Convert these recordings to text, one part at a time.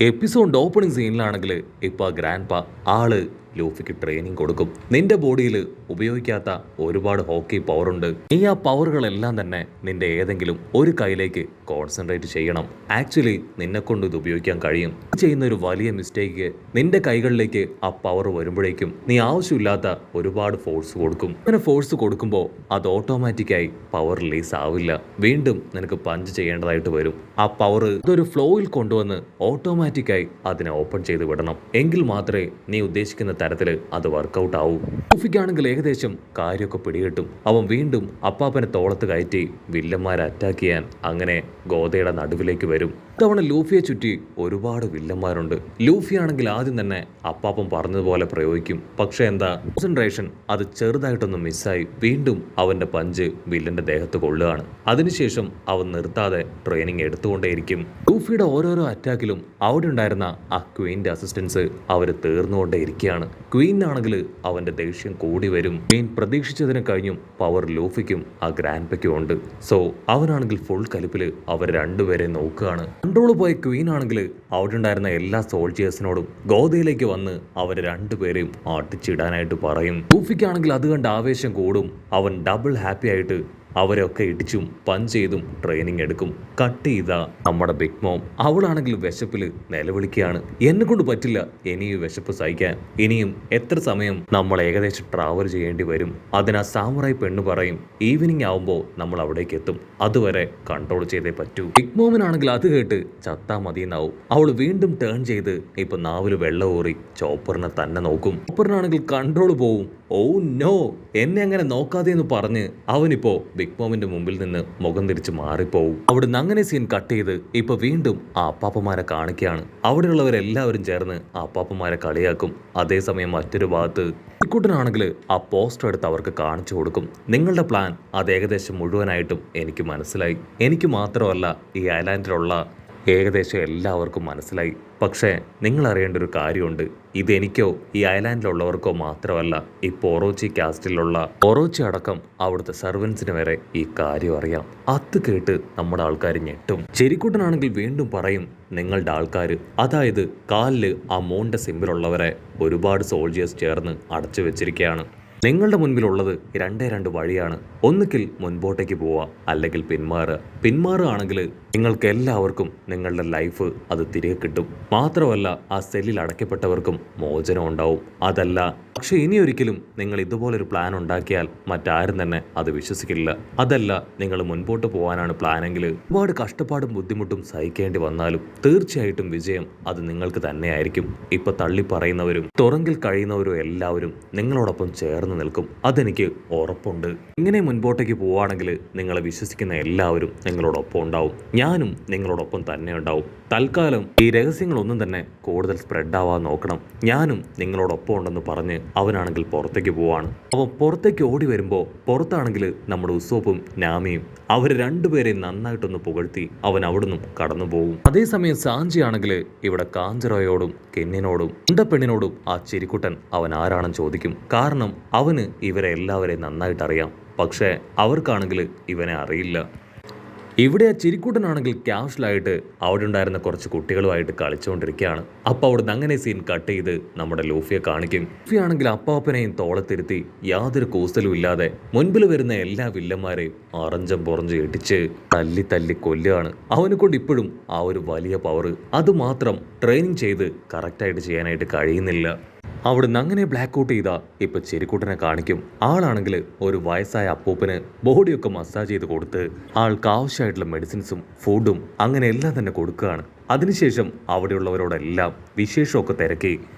Episode opening സീനിലാണെങ്കിൽ ഇപ്പോൾ grand പാ ആള് ലൂഫിക്ക് ട്രെയിനിങ് കൊടുക്കും. നിന്റെ ബോഡിയിൽ ഉപയോഗിക്കാത്ത ഒരുപാട് ഹോക്കി പവറുണ്ട്. നീ ആ പവറുകളെല്ലാം തന്നെ നിന്റെ ഏതെങ്കിലും ഒരു കൈയിലേക്ക് കോൺസെൻട്രേറ്റ് ചെയ്യണം. ആക്ച്വലി നിന്നെ കൊണ്ട് ഇത് ഉപയോഗിക്കാൻ കഴിയും. ചെയ്യുന്ന ഒരു വലിയ മിസ്റ്റേക്ക് നിന്റെ കൈകളിലേക്ക് ആ പവർ വരുമ്പോഴേക്കും നീ ആവശ്യമില്ലാത്ത ഒരുപാട് ഫോഴ്സ് കൊടുക്കും. അങ്ങനെ ഫോഴ്സ് കൊടുക്കുമ്പോൾ അത് ഓട്ടോമാറ്റിക്കായി പവർ റിലീസ് ആവില്ല. വീണ്ടും നിനക്ക് പഞ്ച് ചെയ്യേണ്ടതായിട്ട് വരും. ആ പവർ ഇതൊരു ഫ്ലോയിൽ കൊണ്ടുവന്ന് ഓട്ടോമാറ്റിക്കായി അതിനെ ഓപ്പൺ ചെയ്ത് വിടണം. എങ്കിൽ മാത്രമേ നീ ഉദ്ദേശിക്കുന്ന തരത്തിൽ അത് വർക്കൗട്ട് ആവും. ലൂഫിക്കാണെങ്കിൽ ഏകദേശം കാര്യമൊക്കെ പിടികിട്ടും. അവൻ വീണ്ടും അപ്പാപ്പനെ തോളത്ത് കയറ്റി വില്ലന്മാരെ അറ്റാക്ക് ചെയ്യാൻ അങ്ങനെ ഗോതയുടെ നടുവിലേക്ക് വരും. ഇത്തവണ ലൂഫിയെ ചുറ്റി ഒരുപാട് വില്ലന്മാരുണ്ട്. ലൂഫി ആണെങ്കിൽ ആദ്യം തന്നെ അപ്പാപ്പൻ പറഞ്ഞതുപോലെ പ്രയോഗിക്കും. പക്ഷെ എന്താ കോൺസെൻട്രേഷൻ അത് ചെറുതായിട്ടൊന്ന് മിസ്സായി വീണ്ടും അവന്റെ പഞ്ച് വില്ലന്റെ ദേഹത്ത് കൊള്ളുകയാണ്. അതിനുശേഷം അവൻ നിർത്താതെ ട്രെയിനിങ് എടുത്തുകൊണ്ടേയിരിക്കും. ലൂഫിയുടെ ഓരോരോ അറ്റാക്കിലും അവിടെ ഉണ്ടായിരുന്ന ആ ക്വീൻ്റെ അസിസ്റ്റൻസ് അവർ തീർന്നുകൊണ്ടേയിരിക്കുകയാണ്. ക്വീനാണെങ്കിൽ അവന്റെ ദേഷ്യം കൂടി വരും. ക്വീൻ പ്രതീക്ഷിച്ചതിന് കഴിഞ്ഞും പവർ ലൂഫിക്കും ആ ഗ്രാൻഡ്പയ്ക്കും ഉണ്ട്. സോ അവനാണെങ്കിൽ ഫുൾ കലിപ്പില് അവർ രണ്ടുപേരെ നോക്കുകയാണ്. കൺട്രോൾ പോയ ക്വീൻ ആണെങ്കിൽ അവിടെ ഉണ്ടായിരുന്ന എല്ലാ സോൾജിയേഴ്സിനോടും ഗോതയിലേക്ക് വന്ന് അവർ രണ്ടുപേരെയും അടിച്ചിടാനായിട്ട് പറയും. ലൂഫിക്കാണെങ്കിൽ അത് കണ്ട് ആവേശം കൂടും. അവൻ ഡബിൾ ഹാപ്പി ആയിട്ട് അവരെയൊക്കെ ഇടിച്ചും പഞ്ച് ചെയ്തും ട്രെയിനിങ് എടുക്കും. കട്ട് ചെയ്ത നമ്മുടെ ബിഗ് മോം അവളാണെങ്കിൽ വിശപ്പിൽ നിലവിളിക്കുകയാണ്. എന്നെ കൊണ്ട് പറ്റില്ല ഇനിയും വിശപ്പ് സഹിക്കാൻ. ഇനിയും എത്ര സമയം നമ്മൾ ഏകദേശം ട്രാവൽ ചെയ്യേണ്ടി വരും. അതിനാ സാമുറായി പെണ്ണ് പറയും ഈവനിങ് ആവുമ്പോൾ നമ്മൾ അവിടേക്ക് എത്തും. അതുവരെ കൺട്രോൾ ചെയ്തേ പറ്റൂ. ബിഗ് മോമിനാണെങ്കിൽ അത് കേട്ട് ചത്താ മതിയെന്നാവും. അവൾ വീണ്ടും ടേൺ ചെയ്ത് ഇപ്പൊ നാവില് വെള്ളം ഊറി ചോപ്പറിനെ തന്നെ നോക്കും. ചോപ്പറിനാണെങ്കിൽ കൺട്രോൾ പോവും. ഓ നോ, എന്നെ അങ്ങനെ നോക്കാതെ എന്ന് പറഞ്ഞ് അവനിപ്പോ ബിഗ് മോമിന്റെ മുമ്പിൽ നിന്ന് മുഖം തിരിച്ച് മാറിപ്പോവും. അവിടുന്ന് അങ്ങനെ സീൻ കട്ട് ചെയ്ത് ഇപ്പൊ വീണ്ടും ആ അപ്പാപ്പന്മാരെ കാണിക്കുകയാണ്. അവിടെയുള്ളവരെല്ലാവരും ചേർന്ന് ആ അപ്പാപ്പന്മാരെ കളിയാക്കും. അതേസമയം മറ്റൊരു ഭാഗത്ത് ഇക്കൂട്ടനാണെങ്കിൽ ആ പോസ്റ്റർ എടുത്ത് അവർക്ക് കാണിച്ചു കൊടുക്കും. നിങ്ങളുടെ പ്ലാൻ അത് ഏകദേശം മുഴുവനായിട്ടും എനിക്ക് മനസ്സിലായി. എനിക്ക് മാത്രമല്ല ഈ ഐലാൻഡിലുള്ള ഏകദേശം എല്ലാവർക്കും മനസ്സിലായി. പക്ഷേ നിങ്ങൾ അറിയേണ്ട ഒരു കാര്യമുണ്ട്. ഇതെനിക്കോ ഈ ഐലാൻഡിലുള്ളവർക്കോ മാത്രമല്ല, ഈ പൊറോച്ചി കാസ്റ്റിലുള്ള പൊറോച്ചി അടക്കം അവിടുത്തെ സർവൻസിന് വരെ ഈ കാര്യം അറിയാം. അത് കേട്ട് നമ്മുടെ ആൾക്കാർ ഞെട്ടും. ചെരിക്കുട്ടനാണെങ്കിൽ വീണ്ടും പറയും നിങ്ങളുടെ ആൾക്കാർ, അതായത് കാലില് ആ മോന്റെ സിമ്പിളുള്ളവരെ ഒരുപാട് സോൾജിയേഴ്സ് ചേർന്ന് അടച്ചു വെച്ചിരിക്കുകയാണ്. നിങ്ങളുടെ മുൻപിലുള്ളത് രണ്ടേ രണ്ട് വഴിയാണ്. ഒന്നുകിൽ മുൻപോട്ടേക്ക് പോവുക, അല്ലെങ്കിൽ പിന്മാറുകയാണെങ്കിൽ നിങ്ങൾക്ക് എല്ലാവർക്കും നിങ്ങളുടെ ലൈഫ് അത് തിരികെ കിട്ടും. മാത്രമല്ല ആ സെല്ലിൽ അടയ്ക്കപ്പെട്ടവർക്കും മോചനം ഉണ്ടാവും. അതല്ല പക്ഷെ ഇനിയൊരിക്കലും നിങ്ങൾ ഇതുപോലൊരു പ്ലാൻ ഉണ്ടാക്കിയാൽ മറ്റാരും തന്നെ അത് വിശ്വസിക്കില്ല. അതല്ല നിങ്ങൾ മുൻപോട്ട് പോകാനാണ് പ്ലാനെങ്കിൽ ഒരുപാട് കഷ്ടപ്പാടും ബുദ്ധിമുട്ടും സഹിക്കേണ്ടി വന്നാലും തീർച്ചയായിട്ടും വിജയം അത് നിങ്ങൾക്ക് തന്നെയായിരിക്കും. ഇപ്പൊ തള്ളി പറയുന്നവരും തുറങ്കിൽ കഴിയുന്നവരും എല്ലാവരും നിങ്ങളോടൊപ്പം ചേർന്ന് നിൽക്കും. അതെനിക്ക് ഉറപ്പുണ്ട്. ഇങ്ങനെ മുൻപോട്ടേക്ക് പോവുകയാണെങ്കിൽ നിങ്ങളെ വിശ്വസിക്കുന്ന എല്ലാവരും നിങ്ങളോടൊപ്പം ഉണ്ടാവും. ഞാനും നിങ്ങളോടൊപ്പം തന്നെ ഉണ്ടാവും. തൽക്കാലം ഈ രഹസ്യങ്ങളൊന്നും തന്നെ കൂടുതൽ സ്പ്രെഡ് ആവാൻ നോക്കണം. ഞാനും നിങ്ങളോടൊപ്പം ഉണ്ടെന്ന് പറഞ്ഞ് അവനാണെങ്കിൽ പുറത്തേക്ക് പോവാണ്. അവൻ പുറത്തേക്ക് ഓടി വരുമ്പോൾ പുറത്താണെങ്കിൽ നമ്മുടെ ഉസോപ്പും നാമിയും അവർ രണ്ടുപേരെയും നന്നായിട്ടൊന്ന് പുകഴ്ത്തി അവൻ അവിടുന്ന് കടന്നു പോകും. അതേസമയം സാഞ്ചി ആണെങ്കിൽ ഇവിടെ കാഞ്ചറോയോടും കെന്നിനോടും പെണ്ണിനോടും ആ ചെരിക്കുട്ടൻ അവൻ ആരാണെന്ന് ചോദിക്കും. കാരണം അവന് ഇവരെ എല്ലാവരെയും നന്നായിട്ട് അറിയാം. പക്ഷേ അവർക്കാണെങ്കിൽ ഇവനെ അറിയില്ല. ഇവിടെ ആ ചിരിക്കൂട്ടനാണെങ്കിൽ ക്യാഷ്വലായിട്ട് അവിടെ ഉണ്ടായിരുന്ന കുറച്ച് കുട്ടികളുമായിട്ട് കളിച്ചുകൊണ്ടിരിക്കുകയാണ്. അപ്പോൾ അവിടുന്ന് അങ്ങനെ സീൻ കട്ട് ചെയ്ത് നമ്മുടെ ലൂഫിയെ കാണിക്കും. ലൂഫി ആണെങ്കിൽ അപ്പാപ്പനെയും തോളത്തിരുത്തി യാതൊരു കൂസലും ഇല്ലാതെ മുൻപിൽ വരുന്ന എല്ലാ വില്ലന്മാരെയും അറഞ്ചം പുറഞ്ച് ഇടിച്ച് തല്ലി തല്ലി കൊല്ലുകയാണ്. അവനെ കൊണ്ട് ഇപ്പോഴും ആ ഒരു വലിയ പവർ അതുമാത്രം ട്രെയിനിങ് ചെയ്ത് കറക്റ്റായിട്ട് ചെയ്യാനായിട്ട് കഴിയുന്നില്ല. അവിടുന്ന് അങ്ങനെ ബ്ലാക്ക് ഔട്ട് ചെയ്താ ഇപ്പൊ ചെരിക്കൂട്ടനെ കാണിക്കും. ആളാണെങ്കിൽ ഒരു വയസ്സായ അപ്പൂപ്പന് ബോഡിയൊക്കെ മസാജ് ചെയ്ത് കൊടുത്ത് ആൾക്ക് ആവശ്യമായിട്ടുള്ള മെഡിസിൻസും ഫുഡും അങ്ങനെ എല്ലാം തന്നെ കൊടുക്കുകയാണ്. അതിനുശേഷം അവിടെയുള്ളവരോടെല്ലാം വിശേഷമൊക്കെ തിരക്കി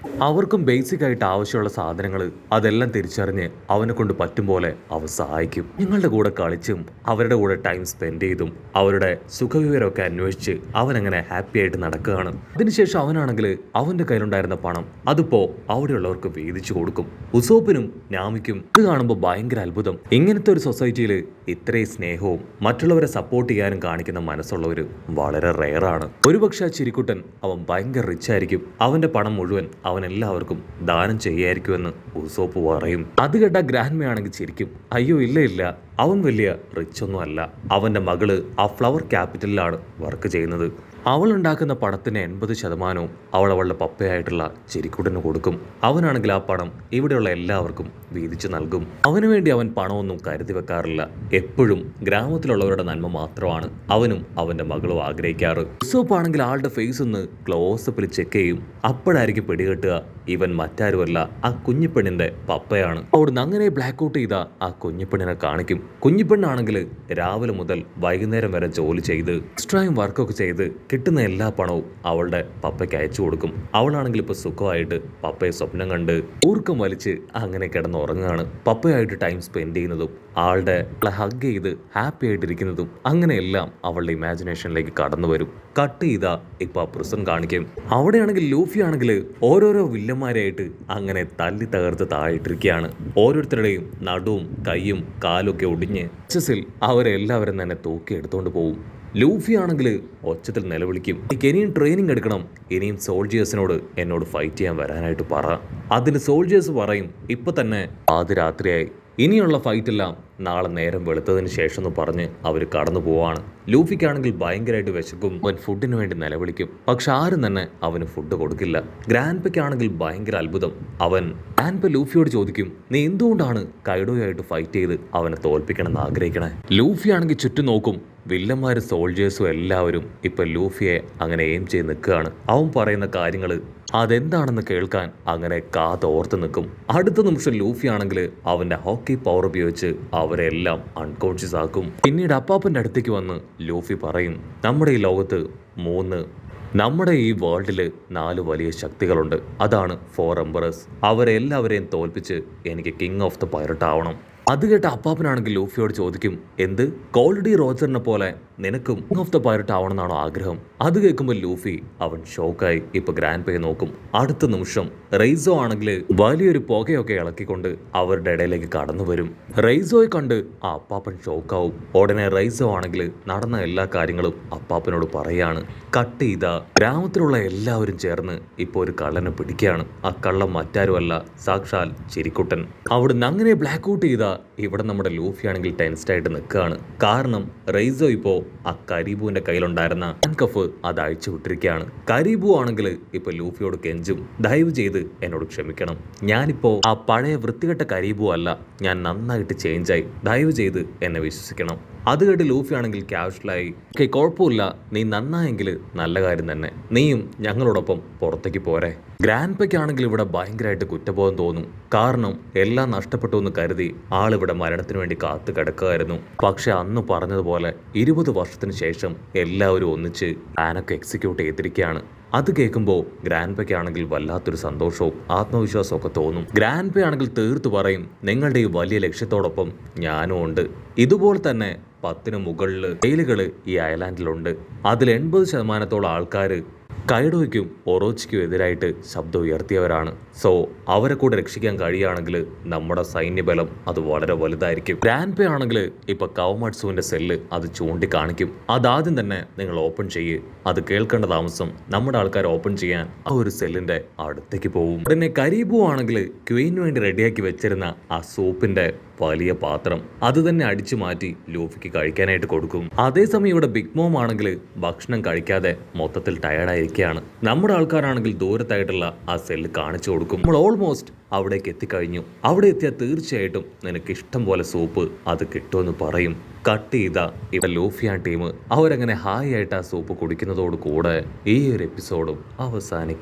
അവർക്കും ബേസിക് ആയിട്ട് ആവശ്യമുള്ള സാധനങ്ങൾ അതെല്ലാം തിരിച്ചറിഞ്ഞ് അവനെ കൊണ്ട് പറ്റും പോലെ അവൻ സഹായിക്കും. നിങ്ങളുടെ കൂടെ കളിച്ചും അവരുടെ കൂടെ ടൈം സ്പെൻഡ് ചെയ്തും അവരുടെ സുഖവിവരമൊക്കെ അന്വേഷിച്ച് അവനങ്ങനെ ഹാപ്പി ആയിട്ട് നടക്കുകയാണ്. അതിനുശേഷം അവനാണെങ്കിൽ അവന്റെ കയ്യിലുണ്ടായിരുന്ന പണം അതിപ്പോ അവിടെയുള്ളവർക്ക് വീതിച്ചു കൊടുക്കും. ഉസോപ്പിനും നാമിക്കും ഇത് കാണുമ്പോൾ ഭയങ്കര അത്ഭുതം. ഇങ്ങനത്തെ ഒരു സൊസൈറ്റിയിൽ ഇത്രയും സ്നേഹവും മറ്റുള്ളവരെ സപ്പോർട്ട് ചെയ്യാനും കാണിക്കുന്ന മനസ്സുള്ളവർ വളരെ റെയറാണ്. ഒരുപക്ഷെ ആ ചിരിക്കുട്ടൻ അവൻ ഭയങ്കര റിച്ച് ആയിരിക്കും. അവന്റെ പണം മുഴുവൻ അവൻ എല്ലാവർക്കും ദാനം ചെയ്യായിരിക്കുമെന്ന് ഉസോപ്പ് പറയും. അത് കേട്ട ഗ്രാൻഡ്മയാണെങ്കിൽ ചിരിക്കും. അയ്യോ ഇല്ല, അവൻ വലിയ റിച്ച് ഒന്നും അല്ല. അവന്റെ മകള് ആ ഫ്ലവർ ക്യാപിറ്റലിലാണ് വർക്ക് ചെയ്യുന്നത്. അവൾ ഉണ്ടാക്കുന്ന പണത്തിന് 80% അവൾ അവളുടെ പപ്പയായിട്ടുള്ള ചെരിക്കുട്ടന് കൊടുക്കും. അവനാണെങ്കിൽ ആ പണം ഇവിടെയുള്ള എല്ലാവർക്കും വീതിച്ചു നൽകും. അവന് വേണ്ടി അവൻ പണമൊന്നും കരുതി വെക്കാറില്ല. എപ്പോഴും ഗ്രാമത്തിലുള്ളവരുടെ നന്മ മാത്രമാണ് അവനും അവന്റെ മകളും ആഗ്രഹിക്കാറ്. ഉസോപ്പ് ആണെങ്കിൽ ആളുടെ ഫേസ് ഒന്ന് ക്ലോസപ്പിൽ ചെക്ക് ചെയ്യും. അപ്പോഴായിരിക്കും പിടികെട്ടുക ഇവൻ മറ്റാരുമല്ല, ആ കുഞ്ഞിപ്പെണ്ണിന്റെ പപ്പയാണ്. അവിടുന്ന് അങ്ങനെ ബ്ലാക്ക് ഔട്ട് ചെയ്ത ആ കുഞ്ഞിപ്പെണ്ണിനെ കാണിക്കും. കുഞ്ഞിപ്പെണ്ണാണെങ്കിൽ രാവിലെ മുതൽ വൈകുന്നേരം വരെ ജോലി ചെയ്ത് എക്സ്ട്രായും വർക്കൊക്കെ ചെയ്ത് കിട്ടുന്ന എല്ലാ പണവും അവളുടെ പപ്പയ്ക്ക് അയച്ചു കൊടുക്കും. അവളാണെങ്കിൽ ഇപ്പൊ സുഖമായിട്ട് പപ്പയെ സ്വപ്നം കണ്ട് ഊർക്കം വലിച്ച് അങ്ങനെ കിടന്നുറങ്ങുകയാണ്. പപ്പയായിട്ട് ടൈം സ്പെൻഡ് ചെയ്യുന്നതും ആളുടെ ഹഗ് ചെയ്ത് ഹാപ്പി ആയിട്ടിരിക്കുന്നതും അങ്ങനെയെല്ലാം അവളുടെ ഇമാജിനേഷനിലേക്ക് കടന്നു വരും. കട്ട് ചെയ്താ ഇപ്പൊ പ്രിസൺ കാണിക്കും. അവിടെയാണെങ്കിൽ ലൂഫി ആണെങ്കിൽ ഓരോരോ വില്ലന്മാരായിട്ട് അങ്ങനെ തല്ലി തകർത്ത് താഴെയിട്ടിരിക്കുകയാണ്. ഓരോരുത്തരുടെയും നടുവും കൈയും കാലും ഒക്കെ ഒടിഞ്ഞ് അവരെല്ലാവരും തന്നെ തൂക്കി എടുത്തോണ്ട് പോകും. ലൂഫി ആണെങ്കിൽ ഒച്ചത്തിൽ നിലവിളിക്കും, ഇനിയും ട്രെയിനിങ് എടുക്കണം, ഇനിയും സോൾജിയേഴ്സിനോട് എന്നോട് ഫൈറ്റ് ചെയ്യാൻ വരാനായിട്ട് പറ. അതിന് സോൾജിയേഴ്സ് പറയും, ഇപ്പൊ തന്നെ ആദ്യ രാത്രിയായി, ഇനിയുള്ള ഫൈറ്റെല്ലാം നാളെ നേരം വെളുത്തതിന് ശേഷം എന്ന് പറഞ്ഞ് അവർ കടന്നു പോവാണ്. ലൂഫിക്കാണെങ്കിൽ ഭയങ്കരമായിട്ട് വിശക്കും. അവൻ ഫുഡിന് വേണ്ടി നിലവിളിക്കും. പക്ഷെ ആരും തന്നെ അവന് ഫുഡ് കൊടുക്കില്ല. ഗ്രാൻഡ്പയ്ക്കാണെങ്കിൽ ഭയങ്കര അത്ഭുതം. അവൻ ഗ്രാൻഡ്പ ലൂഫിയോട് ചോദിക്കും, നീ എന്തുകൊണ്ടാണ് കൈഡോയായിട്ട് ഫൈറ്റ് ചെയ്ത് അവനെ തോൽപ്പിക്കണം എന്ന് ആഗ്രഹിക്കണേ? ലൂഫി ആണെങ്കിൽ ചുറ്റും നോക്കും. വില്ലന്മാരും സോൾജേഴ്സും എല്ലാവരും ഇപ്പൊ ലൂഫിയെ അങ്ങനെ എയിം ചെയ്ത് നിൽക്കുകയാണ്. അവൻ പറയുന്ന കാര്യങ്ങൾ അതെന്താണെന്ന് കേൾക്കാൻ അങ്ങനെ കാതോർത്ത് നിൽക്കും. അടുത്ത നിമിഷം ലൂഫി ആണെങ്കിൽ അവന്റെ ഹോക്കി പവർ ഉപയോഗിച്ച് അവരെല്ലാം അൺകോൺഷ്യസ് ആക്കും. പിന്നീട് അപ്പാപ്പന്റെ അടുത്തേക്ക് വന്ന് ലൂഫി പറയും, നമ്മുടെ ഈ ലോകത്ത് നമ്മുടെ ഈ വേൾഡിൽ 4 വലിയ ശക്തികളുണ്ട്. അതാണ് 4 എംപറേഴ്സ്. അവരെല്ലാവരെയും തോൽപ്പിച്ച് എനിക്ക് കിങ് ഓഫ് ദ പൈററ്റ് ആവണം. അത് കേട്ട അപ്പാപ്പനാണെങ്കിൽ ലൂഫിയോട് ചോദിക്കും, എന്ത്, കോൾഡി റോജറിനെ പോലെ നിനക്കും കിങ് ഓഫ് ദ പൈററ്റ് ആവണമെന്നാണോ ആഗ്രഹം? അത് കേൾക്കുമ്പോൾ ലൂഫി അവൻ ഷോക്കായി ഇപ്പൊ ഗ്രാൻഡ്പയെ നോക്കും. അടുത്ത നിമിഷം റെയ്സോ ആണെങ്കിൽ വലിയൊരു പുകയൊക്കെ ഇളക്കിക്കൊണ്ട് അവരുടെ ഇടയിലേക്ക് കടന്നു വരും. റെയ്സോയെ കണ്ട് ആ അപ്പാപ്പൻ ഷോക്കാവും. ഉടനെ റെയ്സോ ആണെങ്കിൽ നടന്ന എല്ലാ കാര്യങ്ങളും അപ്പാപ്പനോട് പറയാണ്. കട്ട് ചെയ്ത ഗ്രാമത്തിലുള്ള എല്ലാവരും ചേർന്ന് ഇപ്പൊ ഒരു കള്ളനെ പിടിക്കുകയാണ്. ആ കള്ളം മറ്റാരുമല്ല, സാക്ഷാൽ ചെരിക്കുട്ടൻ. അവിടുന്ന് അങ്ങനെ ബ്ലാക്ക് ഔട്ട് ചെയ്ത ഇവിടെ നമ്മുടെ ലൂഫി ആണെങ്കിൽ ടെൻസ്ഡ് ആയിട്ട് നിൽക്കുകയാണ്. കാരണം റെയ്സോ ഇപ്പോ ആ കരീബുവിന്റെ കയ്യിലുണ്ടായിരുന്ന ഹാൻഡ്കഫ് അത് അഴിച്ചു വിട്ടിരിക്കുകയാണ്. കരീബു ആണെങ്കിൽ ഇപ്പൊ ലൂഫിയോട് കെഞ്ചും, ദയവ് ചെയ്ത് എന്നോട് ക്ഷമിക്കണം, ഞാനിപ്പോ ആ പഴയ വൃത്തികെട്ട കരീബു അല്ല, ഞാൻ നന്നായിട്ട് ചേഞ്ചായി, ദയവ് ചെയ്ത് എന്നെ വിശ്വസിക്കണം. അത് കേട്ട് ലൂഫി ആണെങ്കിൽ ക്യാഷ്വലായി, കുഴപ്പമില്ല, നീ നന്നായെങ്കിൽ നല്ല കാര്യം തന്നെ, നീയും ഞങ്ങളോടൊപ്പം പുറത്തേക്ക് പോരെ. ഗ്രാൻഡ്പയ്ക്കാണെങ്കിൽ ഇവിടെ ഭയങ്കരമായിട്ട് കുറ്റബോധം തോന്നും. കാരണം എല്ലാം നഷ്ടപ്പെട്ടു എന്ന് കരുതി ആളിവിടെ മരണത്തിന് വേണ്ടി കാത്തു കിടക്കുകയായിരുന്നു. പക്ഷെ അന്ന് പറഞ്ഞതുപോലെ 20 വർഷത്തിന് ശേഷം എല്ലാവരും ഒന്നിച്ച് പ്ലാനൊക്കെ എക്സിക്യൂട്ട് ചെയ്തിരിക്കുകയാണ്. അത് കേൾക്കുമ്പോൾ ഗ്രാൻഡ്പയ്ക്കാണെങ്കിൽ വല്ലാത്തൊരു സന്തോഷവും ആത്മവിശ്വാസവും ഒക്കെ തോന്നും. ഗ്രാൻഡ്പയാണെങ്കിൽ തീർത്തു പറയും, നിങ്ങളുടെ ഈ വലിയ ലക്ഷ്യത്തോടൊപ്പം ഞാനും ഉണ്ട്. ഇതുപോലെ തന്നെ 10 മുകളിൽ ജയിലുകൾ ഈ ഐലാൻഡിലുണ്ട്. അതിൽ 80% ആൾക്കാർ കൈഡോയ്ക്കും ഒറോച്ചിക്കും എതിരായിട്ട് ശബ്ദം ഉയർത്തിയവരാണ്. സോ അവരെ കൂടെ രക്ഷിക്കാൻ കഴിയുകയാണെങ്കിൽ നമ്മുടെ സൈന്യബലം അത് വളരെ വലുതായിരിക്കും. ഗ്രാൻഡ്പേ ആണെങ്കിൽ ഇപ്പൊ കവമാട്സുവിന്റെ സെല്ല് അത് ചൂണ്ടിക്കാണിക്കും. അതാദ്യം തന്നെ നിങ്ങൾ ഓപ്പൺ ചെയ്യ്. അത് കേൾക്കേണ്ട താമസം നമ്മുടെ ആൾക്കാർ ഓപ്പൺ ചെയ്യാൻ ആ ഒരു സെല്ലിന്റെ അടുത്തേക്ക് പോകും. പിന്നെ കരീബു ആണെങ്കിൽ ക്വീനു വേണ്ടി റെഡിയാക്കി വെച്ചിരുന്ന ആ സൂപ്പിന്റെ വലിയ പാത്രം അത് തന്നെ അടിച്ചു മാറ്റി ലൂഫിക്ക് കഴിക്കാനായിട്ട് കൊടുക്കും. അതേസമയം ഇവിടെ ബിഗ് മോം ആണെങ്കിൽ ഭക്ഷണം കഴിക്കാതെ മൊത്തത്തിൽ ടയർഡായിരിക്കുകയാണ്. നമ്മുടെ ആൾക്കാരാണെങ്കിൽ ദൂരത്തായിട്ടുള്ള ആ സെല്ല് കാണിച്ചു കൊടുക്കും. നമ്മൾ ഓൾമോസ്റ്റ് അവിടേക്ക് എത്തിക്കഴിഞ്ഞു. അവിടെ എത്തിയാൽ തീർച്ചയായിട്ടും നിനക്ക് ഇഷ്ടം പോലെ സൂപ്പ് അത് കിട്ടുമെന്ന് പറയും. കട്ട് ചെയ്ത ഇവിടെ ലൂഫിയാൻ ടീം അവരങ്ങനെ ഹായ് ആയിട്ട് ആ സൂപ്പ് കുടിക്കുന്നതോട് കൂടെ ഈ ഒരു എപ്പിസോഡും അവസാനിക്കും.